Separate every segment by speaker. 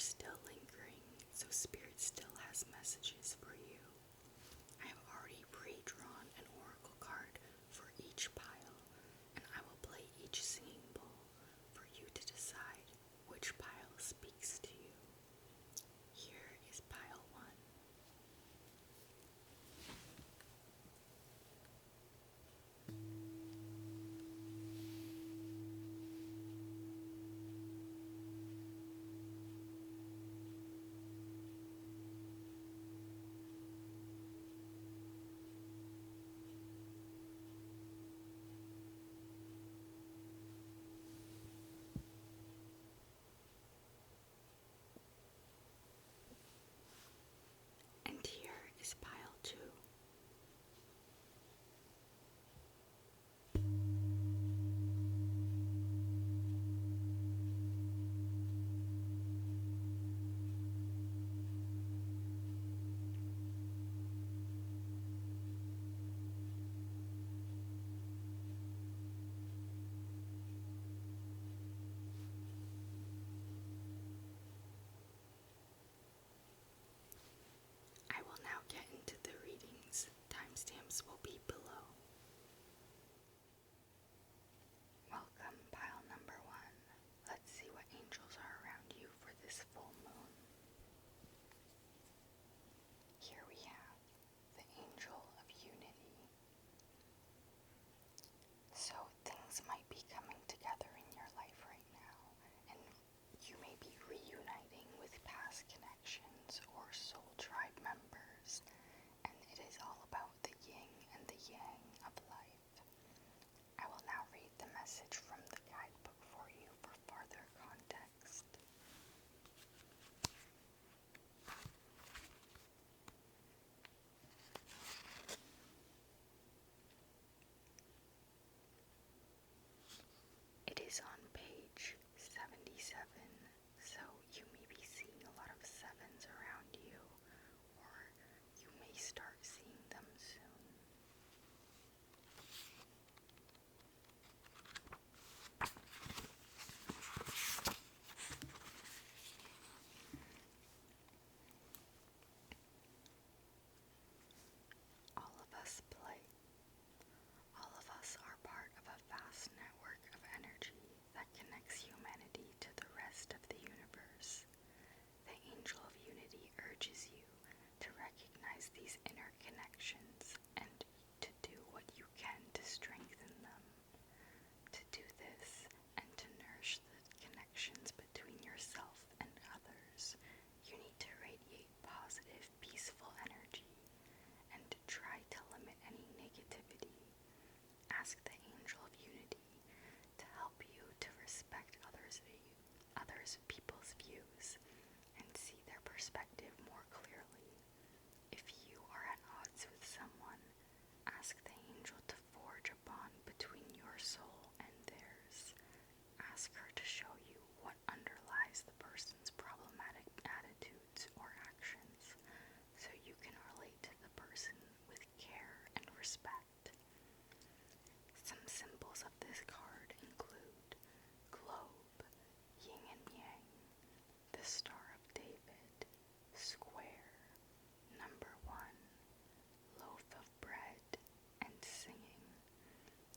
Speaker 1: still lingering, so Spirit still has messages for you. I have already pre-drawn an oracle card for each pile, and I will play each singing bowl for you to decide which pile speaks to you. Here is pile 1. And here is pile 2. I will now get into the readings. Timestamps will be below. Welcome, pile number 1. Let's see what angels are around you for this full moon. Here we have the Angel of Unity. So things might be coming together in your life right now, and you may be reuniting with past connections or soul tribe members, and it is all about the yin and the yang of life. I will now read the message from the guidebook for you for further context. It is on page 77, so you may be seeing a lot of 7s around you, or you may start seeing them soon. All of us play. All of us are part of a vast network of energy that connects humanity to the rest of the universe. The Angel of Unity urges you to recognize these interconnections and to do what you can to strengthen them. To do this and to nourish the connections between yourself and others, you need to radiate positive, peaceful energy and to try to limit any negativity. Ask the Angel of Unity to help you to respect others' people's views and see their perspective more clearly. If you are at odds with someone, ask the angel to forge a bond between your soul and theirs. Ask her to show you what underlies the person's problematic attitudes or actions, so you can relate to the person with care and respect. Some symbols of this card include globe, yin and yang, the Star of David, square, number 1, loaf of bread, and singing.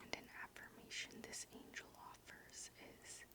Speaker 1: And an affirmation this angel offers is,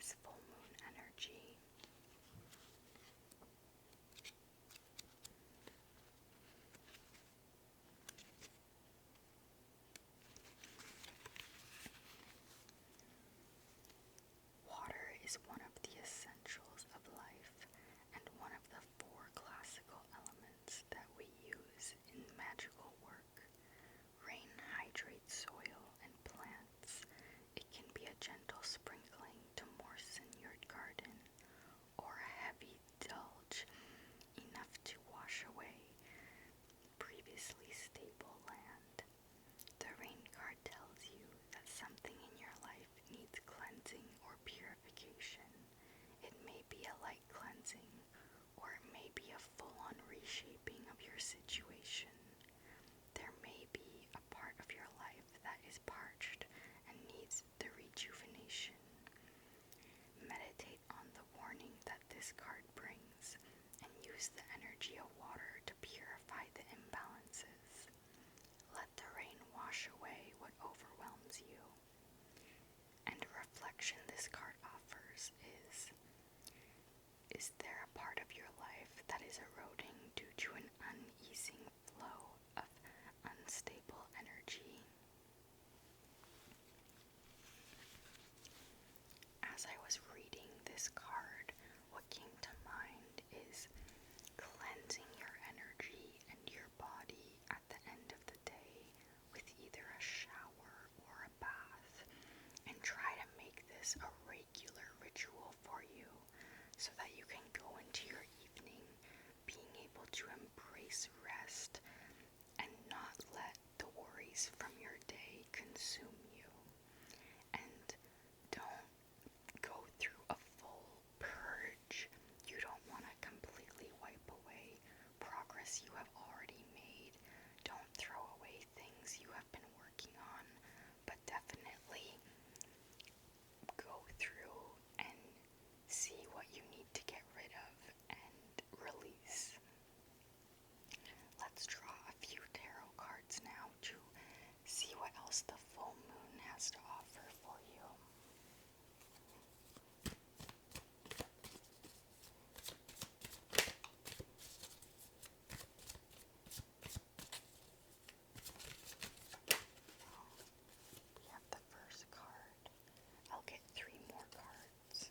Speaker 1: is full moon energy. Water is one of the essentials of life and one of the four classical elements that we use in magical work. Rain hydrates soil and plants. It can be a gentle sprinkling to moisten your garden, or a heavy deluge enough to wash away previously stable land. The rain card tells you that something in your life needs cleansing or purification. It may be a light cleansing, or it may be a full-on reshaping of your situation. There may be a part of your life that is parched and needs the rejuvenation. Meditate on the warning that this card brings and use the energy of water to purify the imbalances. Let the rain wash away what overwhelms you. And a reflection this card offers is there a part of your life that is eroding due to an uneasing flow of unstable energy? As I was reading this card, what came to mind is cleansing your energy and your body at the end of the day with either a shower or a bath, and try to make this a regular ritual for you so that you can go into your evening being able to embrace rest and not let the worries from your day consume you. And don't go through a full purge. You don't want to completely wipe away progress you have already made. Don't throw away things you have been working on, but definitely go through and see what you need to get rid of and release. Let's draw a few tarot cards now to see what else the full moon has to offer for you. We have the first card. I'll get 3 more cards.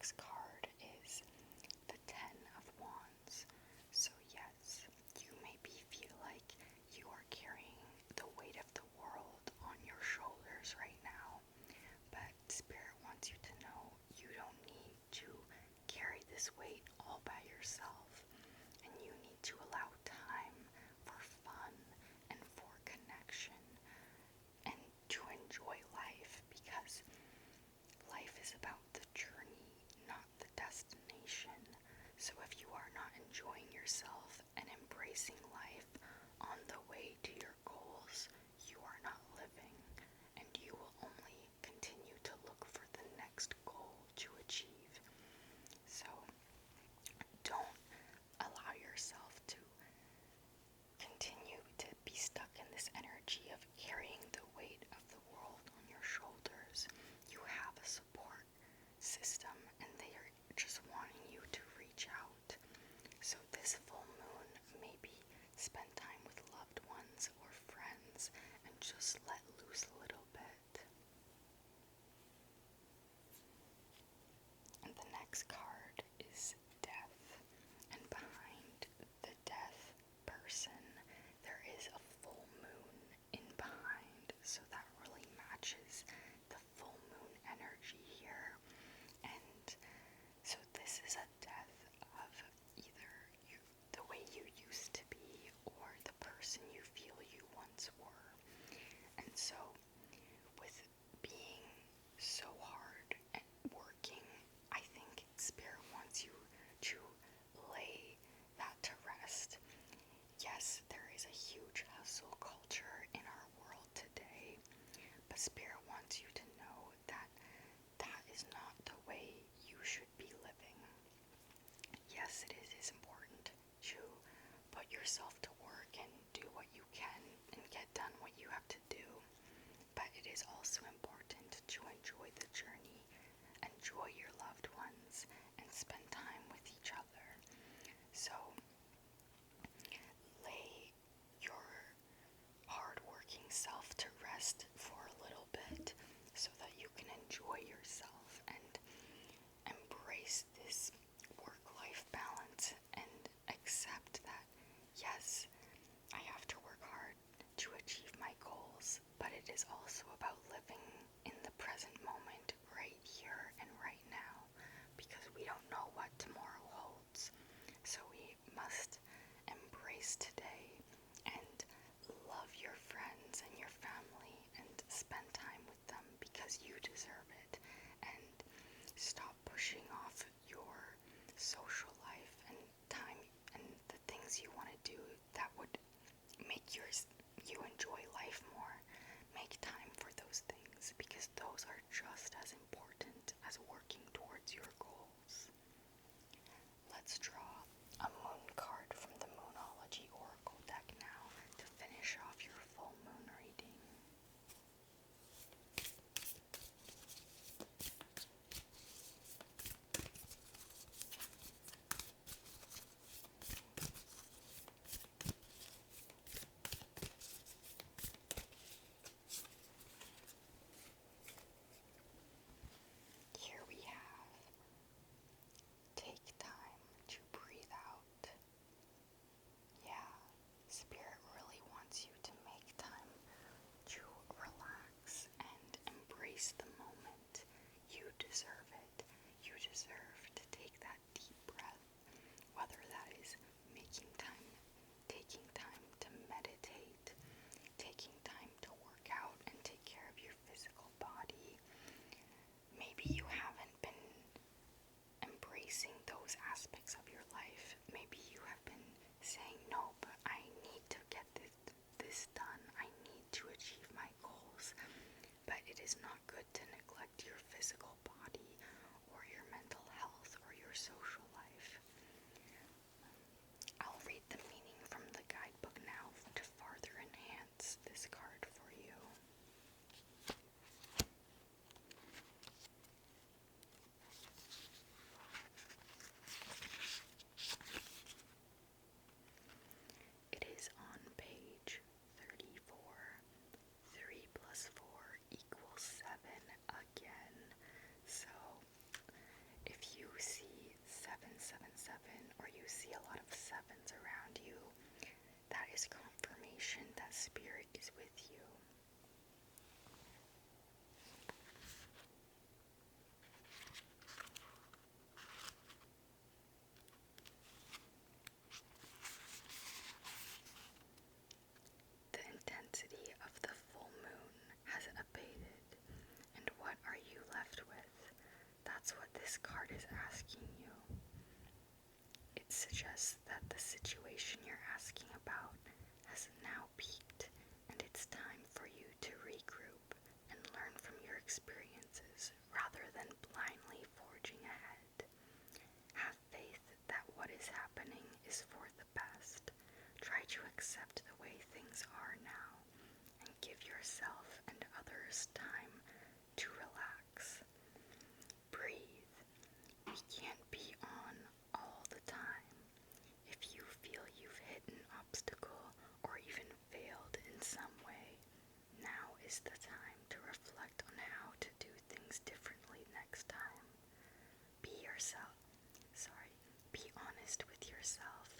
Speaker 1: next card is the Ten of Wands. So yes, you maybe feel like you are carrying the weight of the world on your shoulders right now, but Spirit wants you to know you don't need to carry this weight all by yourself, and you need to allow time for fun and for connection and to enjoy life, because life is about the journey, not the destination. So if you are not enjoying yourself and embracing life on the way to your goals, you are not living, and you will only continue to look for the next goal to achieve. So don't allow yourself to continue to be stuck in this energy of carrying the weight of the world on your shoulders. You have a support system, and they are just wanting you to reach out. So this full moon, maybe spend time with loved ones or friends and just let loose a little bit. And the next card is Death. And behind the Death person, there is a full moon in behind. So that really matches the full moon energy here. And so this is a death of either the way you used to be, or the person you feel you once were. And so with being so hard and working, I think Spirit wants you to lay that to rest. Yes, there is a huge hustle culture in our world today, but Spirit wants you to know that that is not the way you should be living. Yes, it is important to put yourself to work and do what you can and get done what you have to do, but it is also important to enjoy the journey, enjoy your loved ones, and spend time with each other. So lay your hardworking self to rest for a little bit so that you can enjoy yourself and embrace this work-life balance and accept that, yes, I have to work hard to achieve my goals, but it is also about living in the present moment, right here and right now, because we don't know what tomorrow holds. So we must embrace today and love your friends and your family and spend time with them because you deserve it, and stop pushing off your social life and time and the things you want to do that would make you enjoy life more. Make time for those things, because those are just as important as working towards your goals. Let's draw a moon card from the Moonology Oracle deck now to finish off your full moon reading. Here we have, take time to breathe out. Yeah, Spirit really wants you to make time to relax and embrace the moment. You deserve it. You deserve to take that deep breath, whether that is making time, taking time to meditate, taking time to work out and take care of your physical body. Maybe you haven't been embracing those aspects of your life. Maybe you have been saying, no, but I need to get this done. I need to achieve my goals. But it is not good to neglect your physical body or your mental health or your social life. I'll read the meaning from the guidebook now to farther enhance this card for you. It is on page 34. 3 plus 4 equals 7. 7 or you see a lot of sevens around you, that is confirmation that Spirit is with you. The intensity of the full moon has abated, and what are you left with? That's what this card is asking you. It suggests that the situation you're asking about has now peaked, and it's time for you to regroup and learn from your experiences rather than blindly forging ahead. Have faith that what is happening is for the best. Try to accept the way things are now and give yourself and others time to relax. Breathe. We can't be on all the time. If you feel you've hit an obstacle or even failed in some way, now is the time to reflect on how to do things differently next time. Be yourself. Be honest with yourself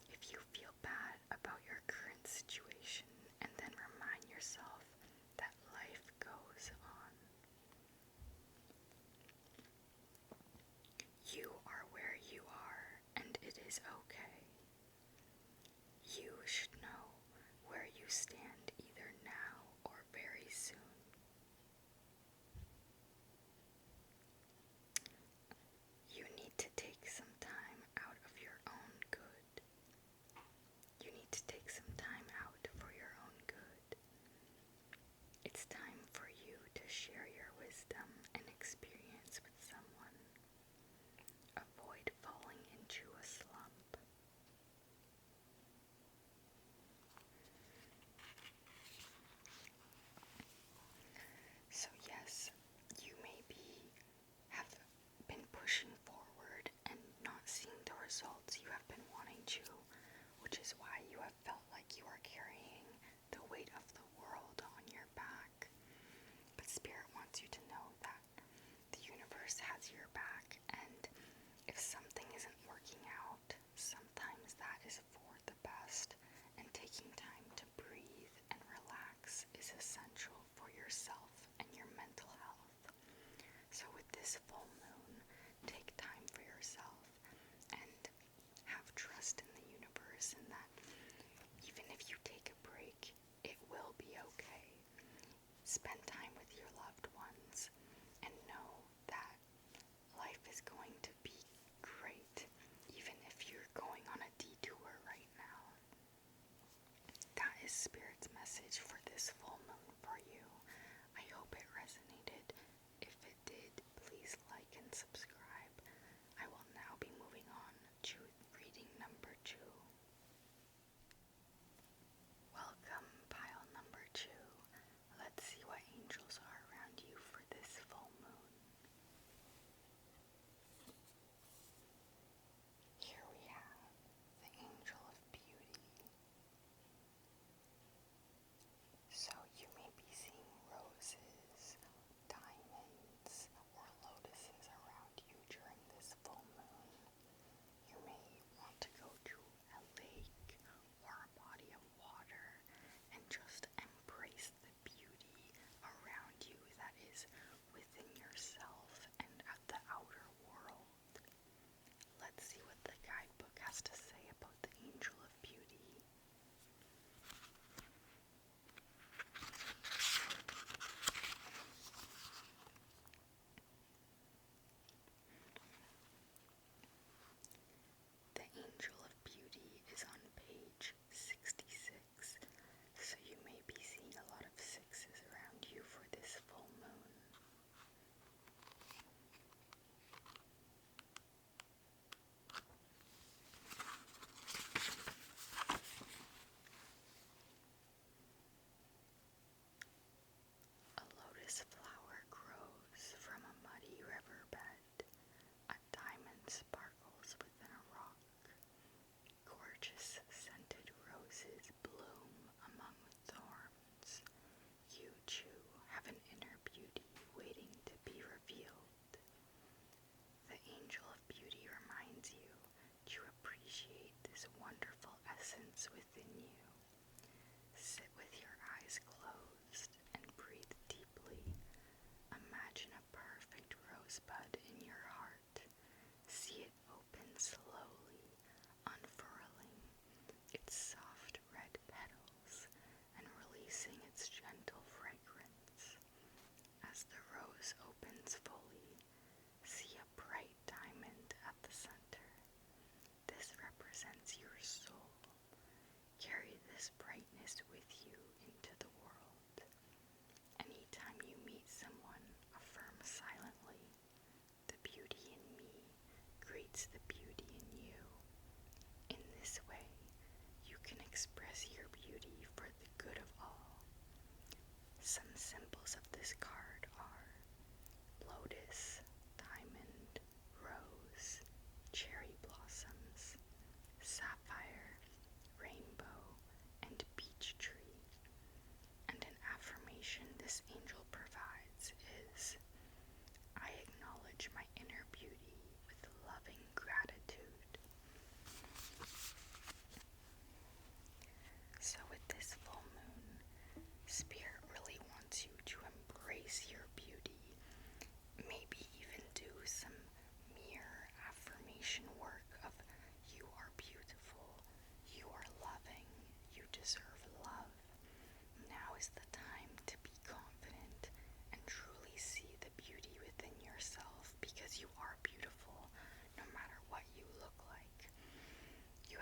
Speaker 1: if you feel bad about your current situation, and then remind yourself that life goes on. You are where you are, and it is okay. You should know where you stand either now or very soon. You need to take some time out of your own good. You need to take some time out for your own good. It's time for you to share your wisdom and experience with someone. Avoid falling into a slump. So yes, you have been pushing forward and not seeing the results you have been wanting to, which is why you have felt like you are carrying the weight of the world on your back. But Spirit wants you to know that the universe has your back, and if something isn't working out, sometimes that is for the best, and taking time to breathe and relax is essential for yourself and your mental health. So with this full moon, take time for yourself and have trust in the universe, and that even if you take a break, it will be okay. Spend time with your loved ones and know that life is going to be great, even if you're going on a detour right now. That is Spirit's message for this full moon for you. I hope it resonated. If it did, please like and subscribe. I will now be moving on to reading number 2. Welcome, pile number 2. Let's see what angels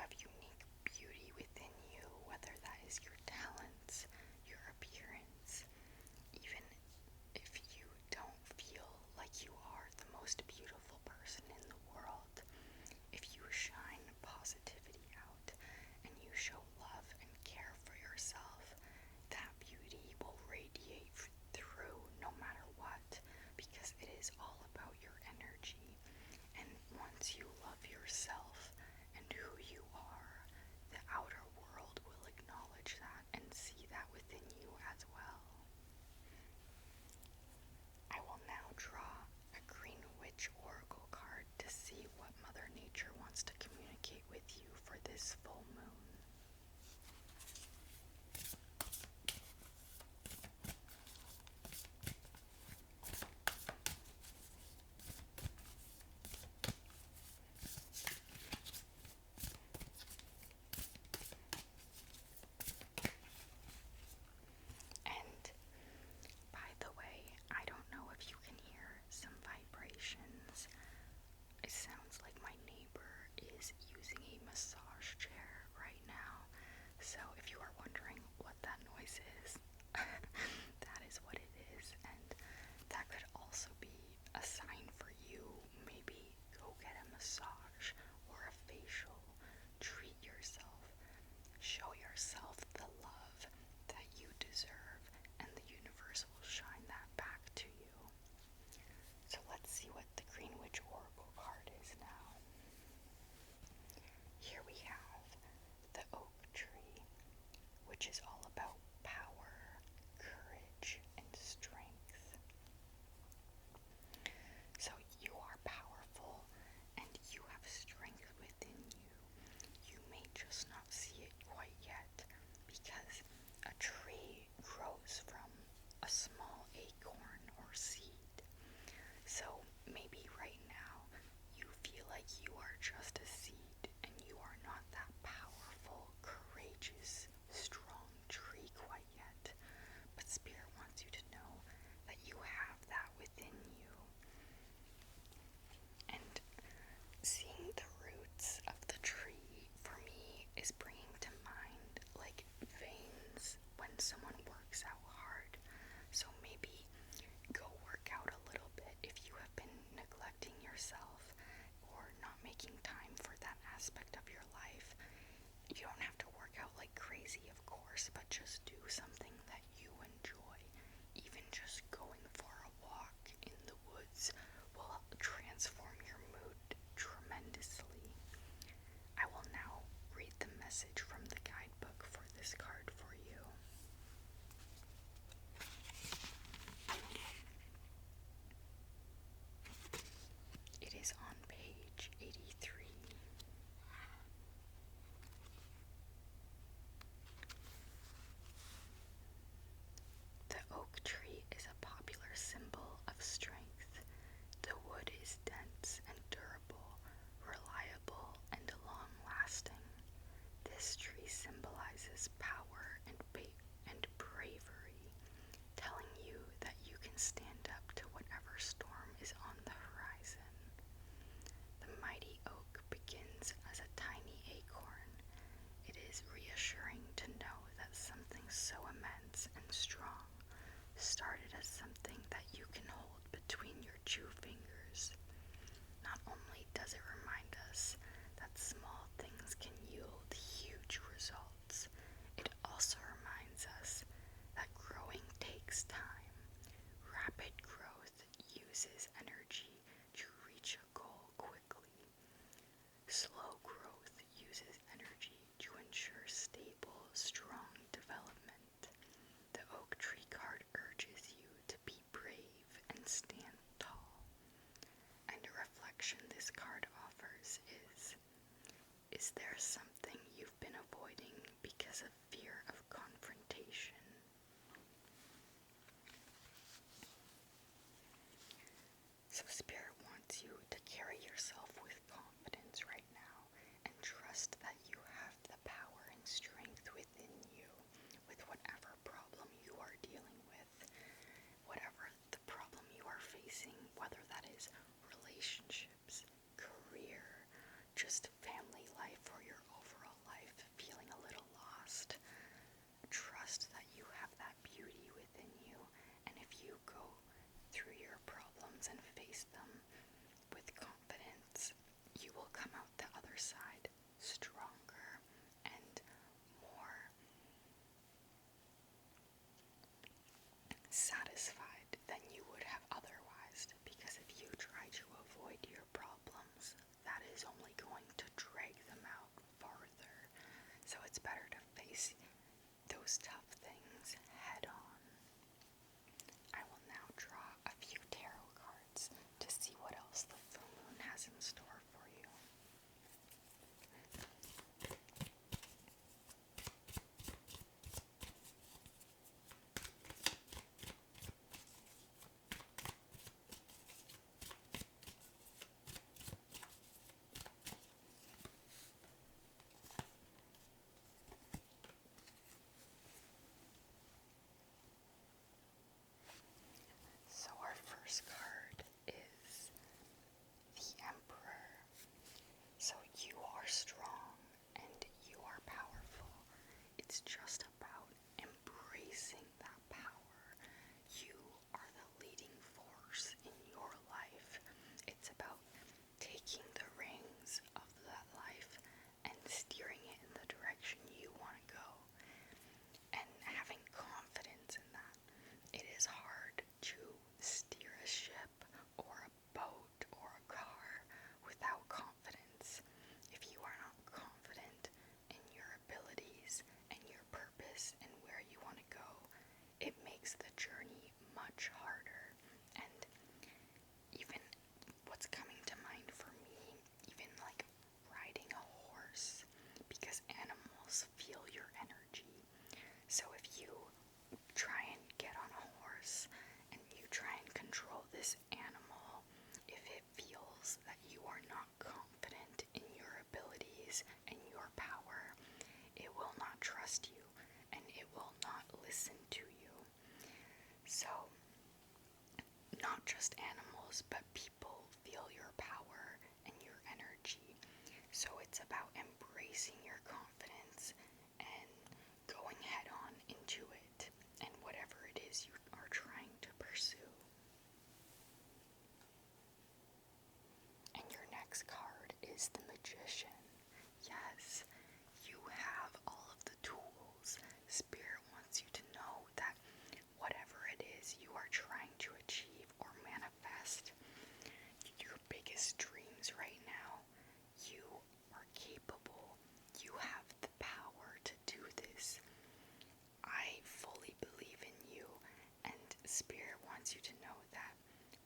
Speaker 1: have unique beauty within you, whether that is your talents, your appearance. Even if you don't feel like you are the most beautiful person in the world, if you shine positivity out and you show love and care for yourself, that beauty will radiate through no matter what, because it is all about your energy. And once you love yourself and who you are, the outer world will acknowledge that and see that within you as well. I will now draw a Green Witch Oracle card to see what Mother Nature wants to communicate with you for this full moon. And by the way, I don't know if you can hear some vibrations. It sounds like my neighbor is using a massage chair right now. So if you are wondering what that noise is, that is what it is. And that could also be a sign for you. Maybe go get a massage or a facial. Treat yourself. Show yourself the love that you deserve, and the universe will shine that back to you. So let's see what the Green Witch Oracle card is now. Here we have the Oak Tree, which is all about power, courage, and strength. So you are powerful and you have strength within you. You may just not see it quite yet, because a tree grows from a small acorn or seed. So maybe right now you feel like you are just a seed and you are not that powerful, courageous, strong tree quite yet. But Spirit wants you to know that you have that within you. And seeing the roots of the tree for me is bringing to mind like veins when someone works out hard. So maybe go work out a little bit if you have been neglecting yourself or not making time for that aspect of your life. You don't have to work out like crazy, of course, but just do something that you enjoy. Even just going for a walk in the woods will transform your mood tremendously. I will now read the message from the guidebook for this card for you. It is on page 83. The oak tree is a popular symbol of strength. The wood is dense and durable, reliable and long-lasting. This tree symbolizes power and bravery, telling you that you can stand up to whatever storm is on the horizon. The mighty oak begins as a tiny acorn. It is reassuring to know that something so immense and strong started as something that you can hold between your two fingers. Not only does it remind us that small things can yield huge results, it also reminds us that growing takes time. Rapid growth uses energy to reach a goal quickly. Slow growth uses energy to ensure stable, strong development. The oak tree card urges you to be brave and stand tall. And a reflection this card offers is there something you've been avoiding because of fear of confrontation? So Spirit wants you to carry yourself with confidence right now and trust that you have the power and strength within you with whatever problem you are dealing with, whatever the problem you are facing, whether that is relationships, career, just family life, or your overall other side stronger and more satisfied than you would have otherwise. Because if you try to avoid your problems, that is only going to drag them out farther. So it's better to face those tough things head on. I will now draw a few tarot cards to see what else the full moon has in store for you. So our first card is the Emperor. So you are strong and you are powerful. It's just about embracing that power. You are the leading force in your life. It's about taking the reins of that life and steering it in the direction you want to go. And having confidence in that. It is hard to steer a ship or a boat or a car without confidence. If you are not confident in your abilities and your purpose and where you want to go, it makes the journey much harder. And even what's coming to mind for me, even like riding a horse, because animals feel your energy. So if you try and get on a horse and you try and control this animal, if it feels that you are not confident in your abilities and your power, it will not trust you and it will not listen to you. So not just animals, but people feel your power and your energy. So it's about embracing your confidence and going head on into it and whatever it is you are trying to pursue. And your next card is the Magician. Yes, you have all of the tools. Spirit wants you to know that whatever it is you are trying to achieve or manifest, your biggest dreams right now, you are capable. You have the power to do this. I fully believe in you, and Spirit wants you to know that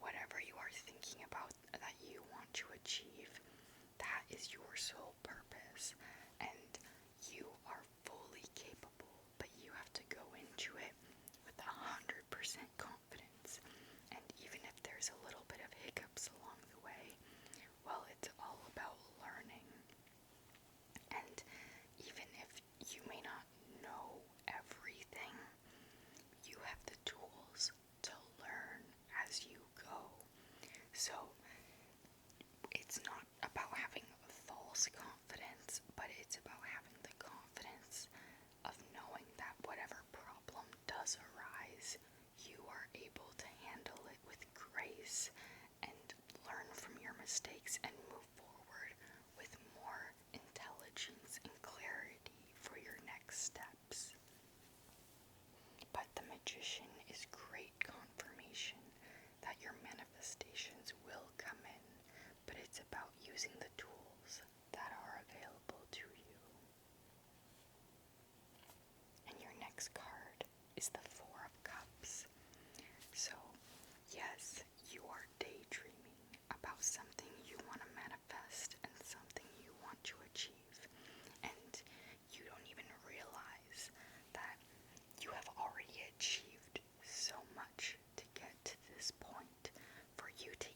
Speaker 1: whatever you are thinking about that you want to achieve, that is your sole purpose, and you are fully capable, but you have to go into it with 100% confidence. And even if there's a little bit of hiccups along the way, well, it's all about learning. And even if you may not know everything, you have the tools to learn as you go. So it's not about having false confidence, but it's about having the confidence of knowing that whatever problem does arise, you are able to handle it with grace and learn from your mistakes and move forward with more intelligence and clarity for your next steps. But the Magician is great confirmation that your manifestations will come in, but it's about using the tools that are available to you. And your next card is the Four of Cups. So, yes, you are daydreaming about something you want to manifest and something you want to achieve, and you don't even realize that you have already achieved so much to get to this point for you to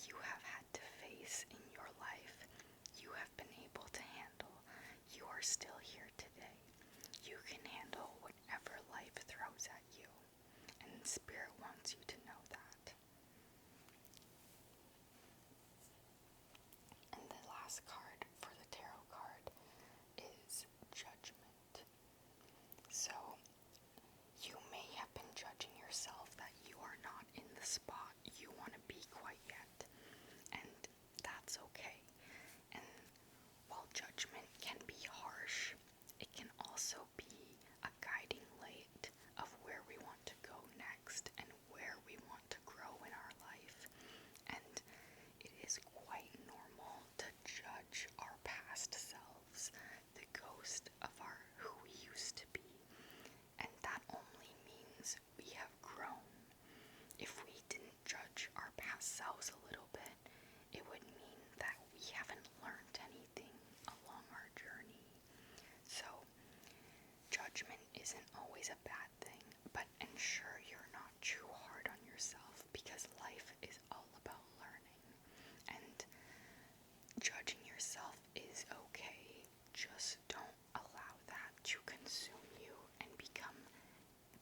Speaker 1: you have had to face in your life, you have been able to handle. You are still here today. You can handle whatever life throws at you, and Spirit wants you to know that. And the last card for the tarot card is Judgment. So, you may have been judging yourself that you are not in the spot you want to be quite yet, and that's okay. And while judgment can be harsh, it can also be a guiding light of where we want to go next and where we want to grow in our life. And it is quite normal to judge our past selves, the ghost of who we used to be. And that only means we have grown. If we didn't judge our past selves a little bit, it would mean that we haven't learned anything along our journey. So, judgment isn't always a bad thing, but ensure you're not too hard on yourself, because life is all about learning. And judging yourself is okay, just don't allow that to consume you and become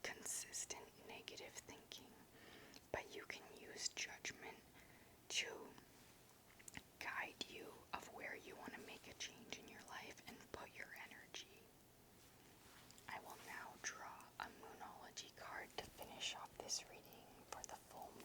Speaker 1: consistent negative thinking. But you can use judgment to guide you of where you want to make a change in your life and put your energy. I will now draw a Moonology card to finish off this reading for the full moon.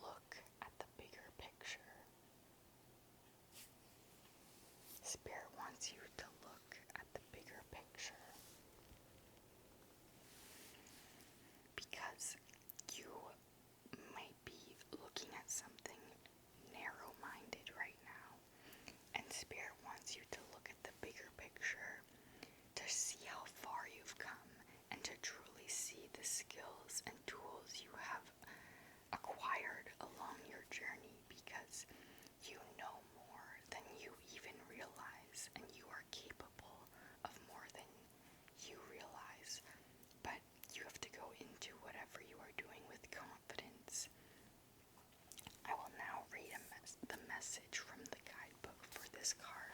Speaker 1: Look at the bigger picture. Spirit wants you to look at the bigger picture, because you might be looking at something narrow-minded right now, and Spirit wants you to look at the bigger picture to see how far you've come and to truly see the skills and tools you have acquired along your journey, because you know more than you even realize, and you are capable of more than you realize. But you have to go into whatever you are doing with confidence. I will now read the message from the guidebook for this card.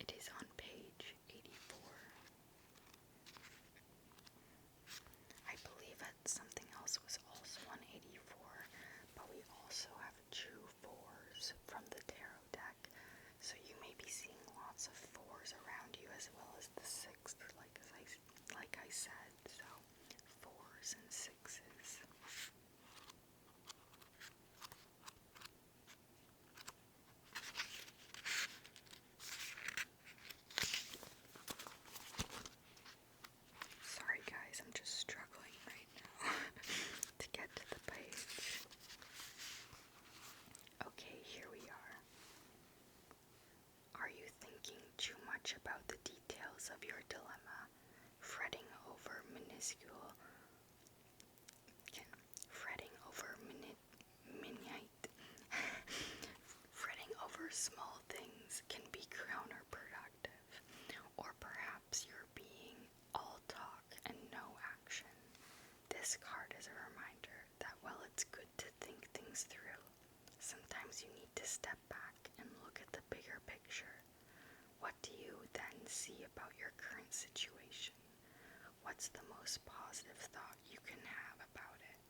Speaker 1: It is on page 84. I believe that something else was also on 84, but we also have 2 4s from the tarot deck, so you may be seeing lots of 4s around you as well as the 6th, like I said, so 4s and 6s. Sorry guys, I'm just struggling right now to get to the page. Okay, here we are. Are you thinking too much about the details of your dilemma, fretting over fretting over small things can be counterproductive, or perhaps you're being all talk and no action. This card is a reminder that while it's good to think things through, sometimes you need to step back and look at the bigger picture. What do you then see about your current situation? What's the most positive thought you can have about it?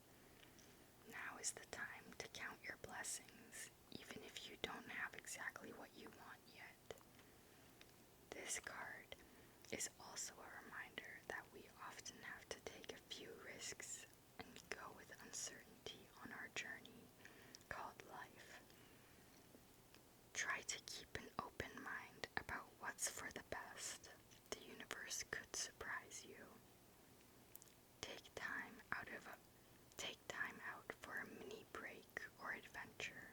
Speaker 1: Now is the time to count your blessings, even if you don't have exactly what you want yet. This card is also a reminder that we often have to take a few risks and go with uncertainty on our journey called life. Try to keep an open mind about what's for the best. The universe could surprise you. Take time out for a mini break or adventure.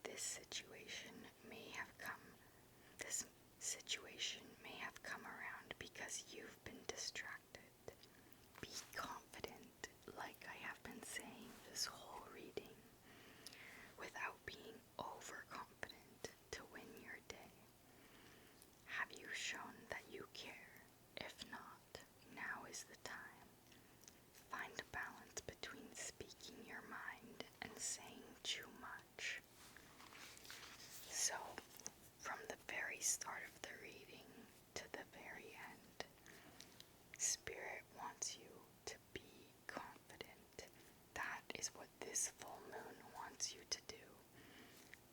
Speaker 1: This situation may have come around because you've been distracted start of the reading to the very end. Spirit wants you to be confident. That is what this full moon wants you to do.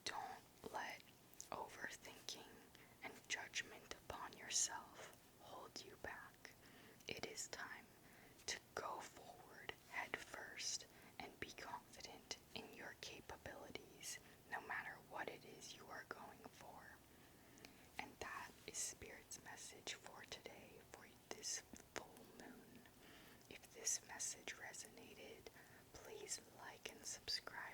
Speaker 1: Don't let overthinking and judgment upon yourself hold you back. It is time to go forward head first and be confident in your capabilities, no matter what it is you are going for. And that is Spirit's message for today, for this full moon. If this message resonated, please like and subscribe